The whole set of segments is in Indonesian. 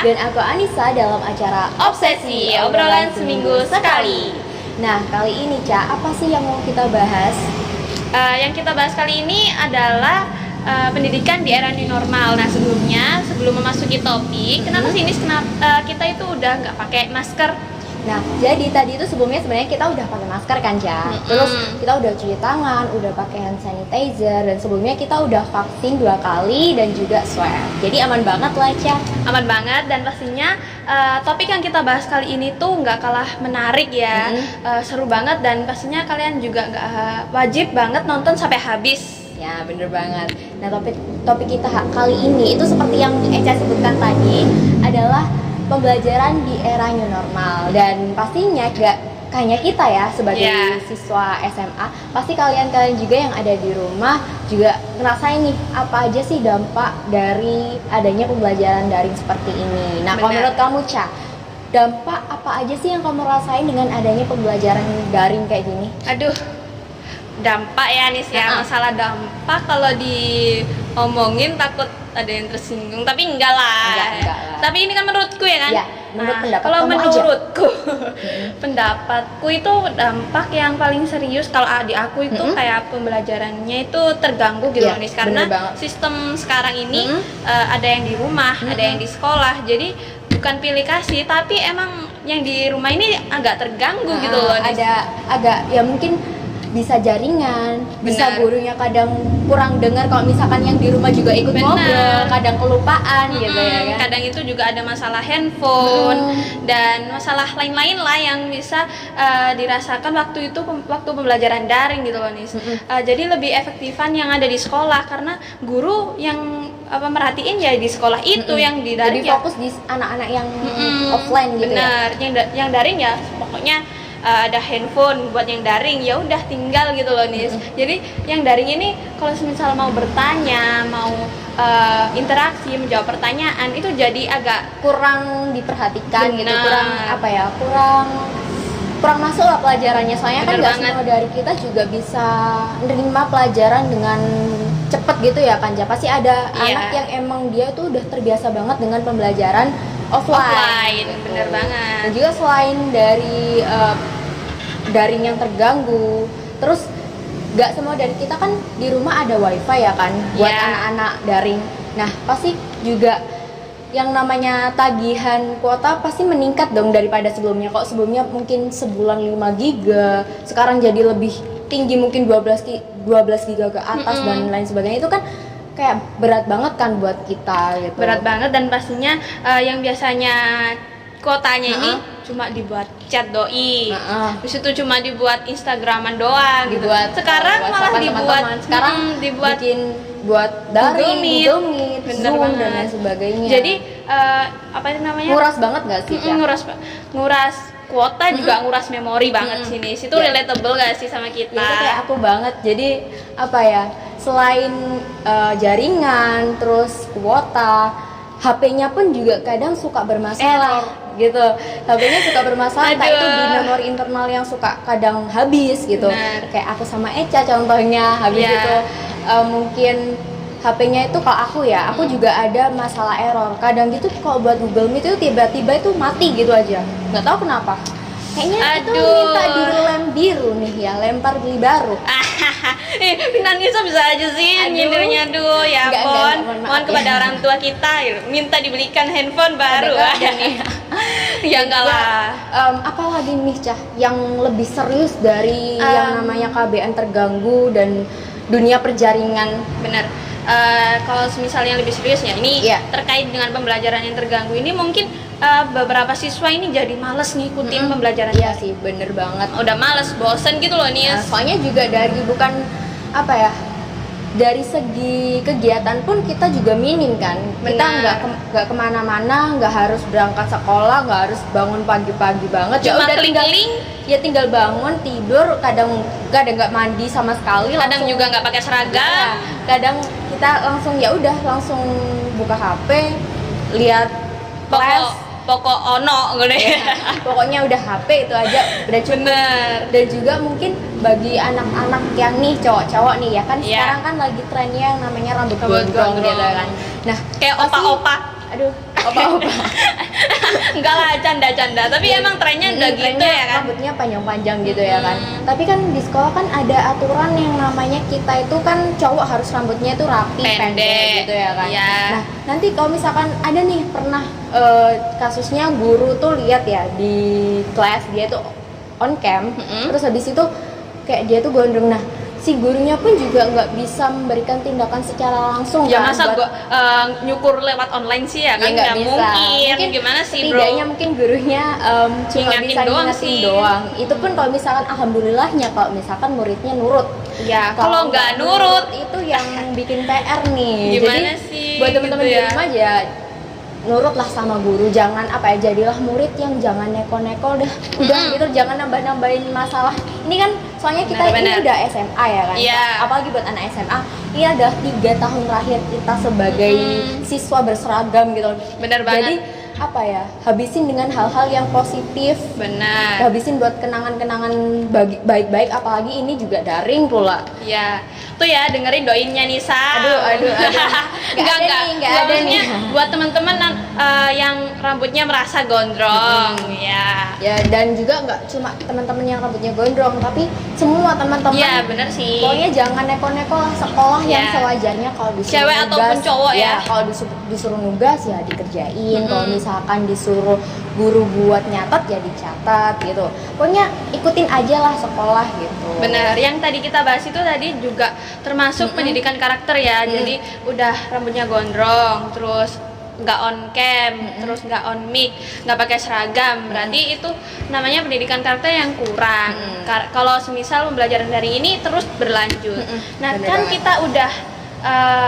Dan aku Anissa dalam acara Obsesi, obrolan seminggu sekali. Nah, kali ini Ca, apa sih yang mau kita bahas? Yang kita bahas kali ini adalah pendidikan di era new normal. Nah, sebelum memasuki topik, kenapa sih ini kita itu udah nggak pakai masker? Nah, jadi tadi itu sebelumnya sebenarnya kita udah pakai masker kan, Ca. Terus kita udah cuci tangan, udah pakai hand sanitizer, dan sebelumnya kita udah vaksin 2 kali dan juga swab. Jadi aman banget lah, Ca. Aman banget, dan pastinya topik yang kita bahas kali ini tuh nggak kalah menarik ya. Seru banget, dan pastinya kalian juga nggak wajib banget nonton sampai habis. Ya, bener banget. Nah, topik kita kali ini itu seperti yang Eca sebutkan tadi adalah pembelajaran di era new normal. Dan pastinya gak hanya kita ya sebagai siswa SMA, pasti kalian juga yang ada di rumah juga ngerasain nih apa aja sih dampak dari adanya pembelajaran daring seperti ini. Nah, kalau menurut kamu, Ca, dampak apa aja sih yang kamu rasain dengan adanya pembelajaran daring kayak gini? Aduh, dampak ya Nis ya. Masalah dampak kalau diomongin takut ada yang tersinggung, tapi enggak lah. Tapi ini kan menurutku ya kan. Ya, menurut pendapat kalau kamu menurutku pendapatku itu dampak yang paling serius kalau di aku itu kayak pembelajarannya itu terganggu gitu Nis, karena sistem sekarang ini ada yang di rumah, ada yang di sekolah. Jadi bukan pilih kasih, tapi emang yang di rumah ini agak terganggu gitu loh Nis. Ada agak ya mungkin bisa jaringan, bisa gurunya kadang kurang dengar kalau misalkan yang di rumah juga ikut ngobrol, kadang kelupaan gitu ya kan. Kadang itu juga ada masalah handphone dan masalah lain-lain lah yang bisa dirasakan waktu pembelajaran daring gitu loh Nis. Jadi lebih efektifan yang ada di sekolah, karena guru yang merhatiin ya di sekolah itu yang di daring. Jadi fokus di anak-anak yang offline gitu. Bener, yang daring ya pokoknya ada handphone buat yang daring, ya udah tinggal gitu loh Nis. Jadi yang daring ini kalau misal mau bertanya, mau interaksi, menjawab pertanyaan itu jadi agak kurang diperhatikan gitu, kurang masuk lah pelajarannya. Soalnya kan nggak semua dari kita juga bisa menerima pelajaran dengan cepet gitu ya kan. Pasti ada anak yang emang dia tuh udah terbiasa banget dengan pembelajaran offline. Bener banget. Dan juga selain dari daring yang terganggu, terus nggak semua dari kita kan di rumah ada wifi ya kan buat anak-anak daring. Nah, pasti juga yang namanya tagihan kuota pasti meningkat dong daripada sebelumnya. Kok sebelumnya mungkin sebulan 5 giga, sekarang jadi lebih tinggi, mungkin 12 giga ke atas dan lain sebagainya. Itu kan kayak berat banget kan buat kita gitu. Berat banget, dan pastinya yang biasanya kuotanya ini cuma dibuat chat doi, terus itu cuma dibuat Instagraman doang gitu. Sekarang malah dibuat buat daring, Google Meet, bener Zoom banget, dan lain sebagainya. Jadi apa itu namanya? Nguras banget gak sih? Nguras kuota juga nguras memori banget sini. Itu relatable gak sih sama kita? Ya, itu kayak aku banget. Jadi apa ya? Selain jaringan, terus kuota, HP-nya pun juga kadang suka bermasalah gitu. HP-nya suka bermasalah, entah itu di memori internal yang suka kadang habis gitu. Kayak aku sama Eca contohnya habis itu mungkin HP-nya itu kalau aku juga ada masalah error. Kadang gitu kalau buat Google Meet itu tiba-tiba itu mati gitu aja. Nggak tahu kenapa. Kayaknya itu minta dilem biru nih ya, lempar beli baru. Nisa bisa aja sih nyindirnya, ya ampun. Mohon kepada orang tua kita minta dibelikan handphone baru aja nih. Ya enggak lah. Apalagi nih Cah yang lebih serius dari yang namanya KBN terganggu dan dunia perjaringan. Bener. Kalau misalnya lebih serius ya ini terkait dengan pembelajaran yang terganggu ini, mungkin beberapa siswa ini jadi males ngikutin pembelajaran. Iya sih, bener banget. Udah males, bosen gitu loh nih. Soalnya juga dari segi kegiatan pun kita juga minim kan. Kita nggak kemana-mana, nggak harus berangkat sekolah, nggak harus bangun pagi-pagi banget. Cuma tinggal bangun, tidur, kadang nggak mandi sama sekali. Kadang juga nggak pakai seragam. Kadang kita langsung buka HP, lihat pokok ono gitu ya. Pokoknya udah HP itu aja udah cukup. Bener. Dan juga mungkin bagi anak-anak yang nih cowok-cowok nih ya kan sekarang kan lagi trennya yang namanya rambut gondrong gitu kan. Nah, kayak opa-opa. Aduh, Apa-apa. Enggak lah, canda-canda. Tapi emang trennya udah gitu trennya ya kan. Rambutnya panjang-panjang gitu ya kan. Tapi kan di sekolah kan ada aturan yang namanya kita itu kan cowok harus rambutnya itu rapi, pendek gitu ya kan. Iya. Nah, nanti kalau misalkan ada nih pernah kasusnya guru tuh lihat ya di kelas dia tuh on cam, terus habis itu kayak dia tuh gondrong. Nah, si gurunya pun juga nggak bisa memberikan tindakan secara langsung Ya kan, masa gua nyukur lewat online sih ya kan, nggak nggak bisa. mungkin. Gimana sih bro? Setidaknya mungkin gurunya cuma Ingatin bisa doang ngingetin sih. doang. Itu pun kalau misalkan alhamdulillahnya kalau misalkan muridnya nurut. Ya kalau nggak nurut itu yang bikin PR nih. Gimana Jadi sih buat teman-teman gitu di ya? rumah aja nurutlah sama guru, jangan apa ya, jadilah murid yang jangan neko-neko udah gitu, jangan nambah-nambahin masalah. Ini kan soalnya kita Benar-benar. ini udah SMA ya kan. Iya. Apalagi buat anak SMA, ini adalah 3 tahun terakhir kita sebagai siswa berseragam gitu. Bener banget. Jadi apa ya, habisin dengan hal-hal yang positif, Benar. habisin buat kenangan-kenangan baik-baik, apalagi ini juga daring pula. Ya, tuh ya dengerin doinnya Nisa. Aduh. Nggak ada nih. Maksudnya buat teman-teman yang rambutnya merasa gondrong, ya. Ya, dan juga nggak cuma teman-teman yang rambutnya gondrong, tapi semua teman-teman. Iya, bener sih. Pokoknya jangan neko-neko lah, sekolah yang Ya. sewajarnya. Kalau disuruh Cewek nugas, ataupun cowok ya. Kalau disuruh nugas ya dikerjain. Kalau misalkan disuruh guru buat nyatet ya dicatat gitu. Pokoknya ikutin aja lah sekolah gitu. Bener, yang tadi kita bahas itu tadi juga termasuk pendidikan karakter ya. Jadi udah rambutnya gondrong, terus nggak on cam, terus nggak on mic, nggak pakai seragam, berarti itu namanya pendidikan karakter yang kurang. Kalau semisal pembelajaran dari ini terus berlanjut, nah Bener kan banget. kita udah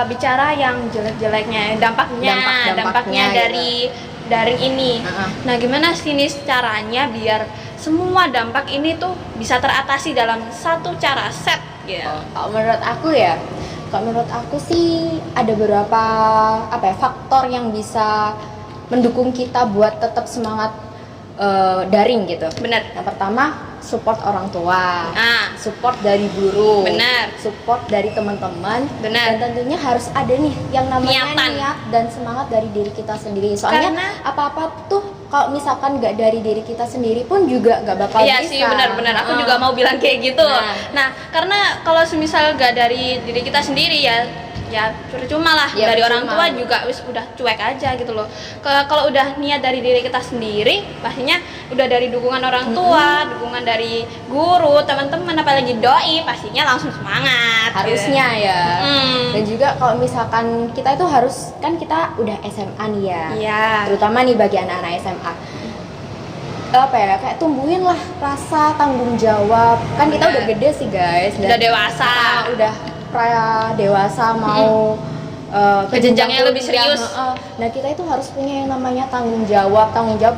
bicara yang jelek-jeleknya, dampaknya Dampaknya dari daring ini. Nah, gimana sih nih caranya biar semua dampak ini tuh bisa teratasi dalam satu cara set gitu? Kalau menurut aku sih ada beberapa faktor yang bisa mendukung kita buat tetap semangat daring gitu. Bener. Yang pertama, support orang tua, Ah. support dari guru, Benar. support dari teman-teman, Benar. dan tentunya harus ada nih yang namanya Niatan. niat dan semangat dari diri kita sendiri. Soalnya Karena- apa-apa tuh kalau misalkan nggak dari diri kita sendiri pun juga nggak bakal Iya bisa. sih, benar-benar. Aku Ah. juga mau bilang kayak gitu. Nah. Nah, karena kalau semisal gak dari diri kita sendiri ya percuma lah. Ya, Dari orang percuma. tua juga udah cuek aja gitu loh. Kalau udah niat dari diri kita sendiri, pastinya udah dari dukungan orang tua, dukungan dari guru, teman-teman, apalagi doi, pastinya langsung semangat. Harusnya ya. Dan Gitu. juga kalau misalkan kita itu harus, kan kita udah SMA nih ya. Iya. Terutama nih bagi anak-anak SMA. Kayak tumbuhin lah rasa tanggung jawab. Kan kita Benar. udah gede sih guys. Udah dewasa. Udah pra dewasa, mau Ke jenjang yang lebih kuliah. serius. Nah, kita itu harus punya yang namanya tanggung jawab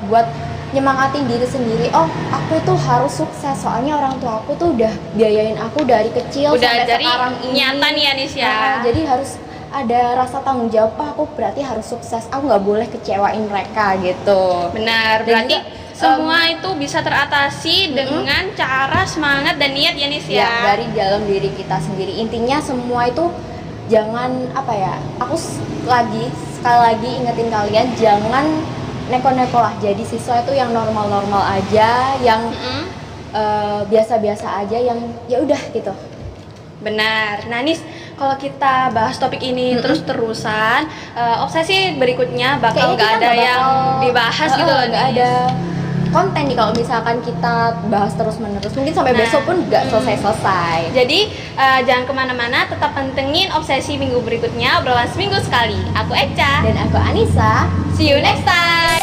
buat nyemangatin diri sendiri. Oh, aku itu harus sukses soalnya orang tua aku tuh udah biayain aku dari kecil Udah sampai dari sekarang ini. nyata nih ya, Nis ya. Jadi harus ada rasa tanggung jawab. Aku berarti harus sukses. Aku nggak boleh kecewain mereka gitu. Benar, Dan berarti juga, semua itu bisa teratasi dengan cara semangat dan niat ya Nis ya ya. dari dalam diri kita sendiri. Intinya semua itu jangan aku sekali lagi ingetin kalian, jangan neko-neko lah. Jadi siswa itu yang normal-normal aja, yang biasa-biasa aja, yang ya udah gitu. Benar. Nah Nis, kalau kita bahas topik ini terus-terusan, obsesi berikutnya bakal Kayaknya nggak kita ada nggak yang bakal- dibahas gitu loh nggak Nis. ada konten nih kalau misalkan kita bahas terus-menerus. Mungkin sampai besok pun nggak selesai-selesai. Jadi jangan kemana-mana, tetap pantengin obsesi minggu berikutnya, obrolan seminggu sekali. Aku Eca. Dan aku Anissa. See you next time.